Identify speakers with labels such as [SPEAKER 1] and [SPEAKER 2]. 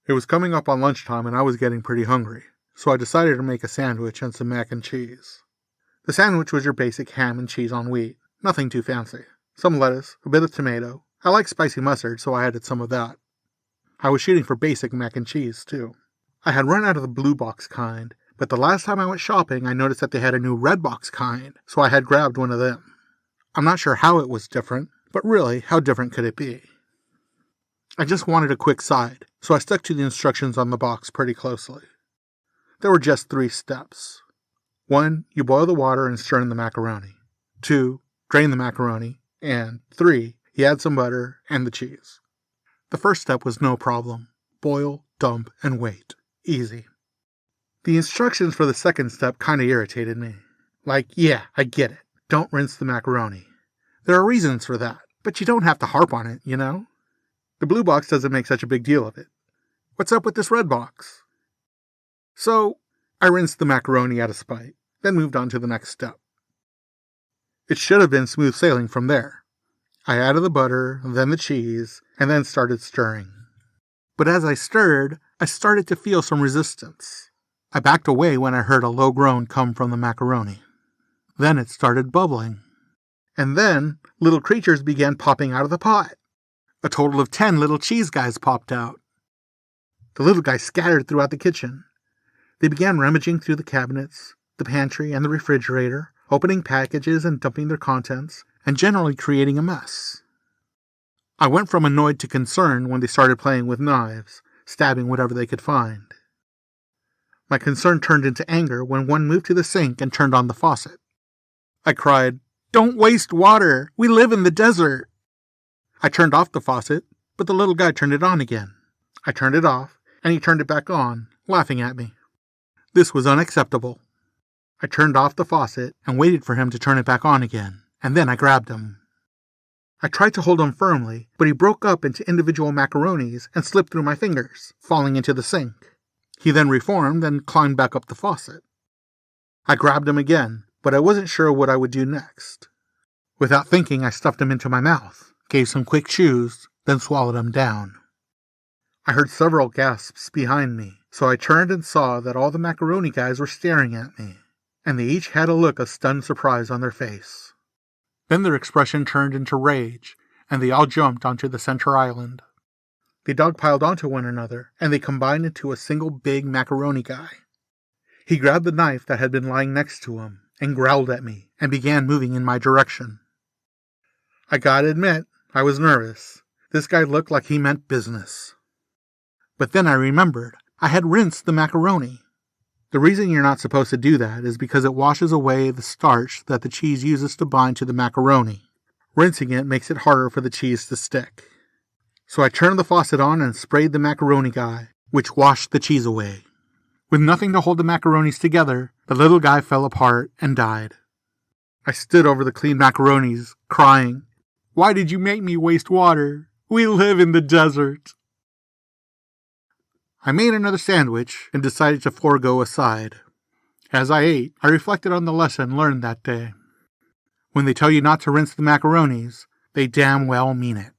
[SPEAKER 1] It was coming up on lunchtime and I was getting pretty hungry, so I decided to make a sandwich and some mac and cheese. The sandwich was your basic ham and cheese on wheat, nothing too fancy. Some lettuce, a bit of tomato. I like spicy mustard, so I added some of that. I was shooting for basic mac and cheese, too. I had run out of the blue box kind, but the last time I went shopping I noticed that they had a new red box kind, so I had grabbed one of them. I'm not sure how it was different, but really, how different could it be? I just wanted a quick side, so I stuck to the instructions on the box pretty closely. There were just 3 steps. 1. You boil the water and stir in the macaroni. 2. Drain the macaroni. And 3. You add some butter and the cheese. The first step was no problem. Boil, dump, and wait. Easy. The instructions for the second step kinda irritated me. Like, yeah, I get it. Don't rinse the macaroni. There are reasons for that, but you don't have to harp on it, you know? The blue box doesn't make such a big deal of it. What's up with this red box? So, I rinsed the macaroni out of spite, then moved on to the next step. It should have been smooth sailing from there. I added the butter, then the cheese, and then started stirring. But as I stirred, I started to feel some resistance. I backed away when I heard a low groan come from the macaroni. Then it started bubbling. And then, little creatures began popping out of the pot. A total of 10 little cheese guys popped out. The little guys scattered throughout the kitchen. They began rummaging through the cabinets, the pantry, and the refrigerator, opening packages and dumping their contents, and generally creating a mess. I went from annoyed to concerned when they started playing with knives, stabbing whatever they could find. My concern turned into anger when one moved to the sink and turned on the faucet. I cried, "Don't waste water! We live in the desert!" I turned off the faucet, but the little guy turned it on again. I turned it off, and he turned it back on, laughing at me. This was unacceptable. I turned off the faucet and waited for him to turn it back on again, and then I grabbed him. I tried to hold him firmly, but he broke up into individual macaronis and slipped through my fingers, falling into the sink. He then reformed and climbed back up the faucet. I grabbed him again, but I wasn't sure what I would do next. Without thinking, I stuffed him into my mouth, gave some quick chews, then swallowed him down. I heard several gasps behind me, so I turned and saw that all the macaroni guys were staring at me, and they each had a look of stunned surprise on their face. Then their expression turned into rage, and they all jumped onto the center island. They dogpiled onto one another, and they combined into a single big macaroni guy. He grabbed the knife that had been lying next to him, and growled at me, and began moving in my direction. I gotta admit, I was nervous. This guy looked like he meant business. But then I remembered, I had rinsed the macaroni. The reason you're not supposed to do that is because it washes away the starch that the cheese uses to bind to the macaroni. Rinsing it makes it harder for the cheese to stick. So I turned the faucet on and sprayed the macaroni guy, which washed the cheese away. With nothing to hold the macaronis together, the little guy fell apart and died. I stood over the clean macaronis, crying, "Why did you make me waste water? We live in the desert." I made another sandwich and decided to forego a side. As I ate, I reflected on the lesson learned that day. When they tell you not to rinse the macaronis, they damn well mean it.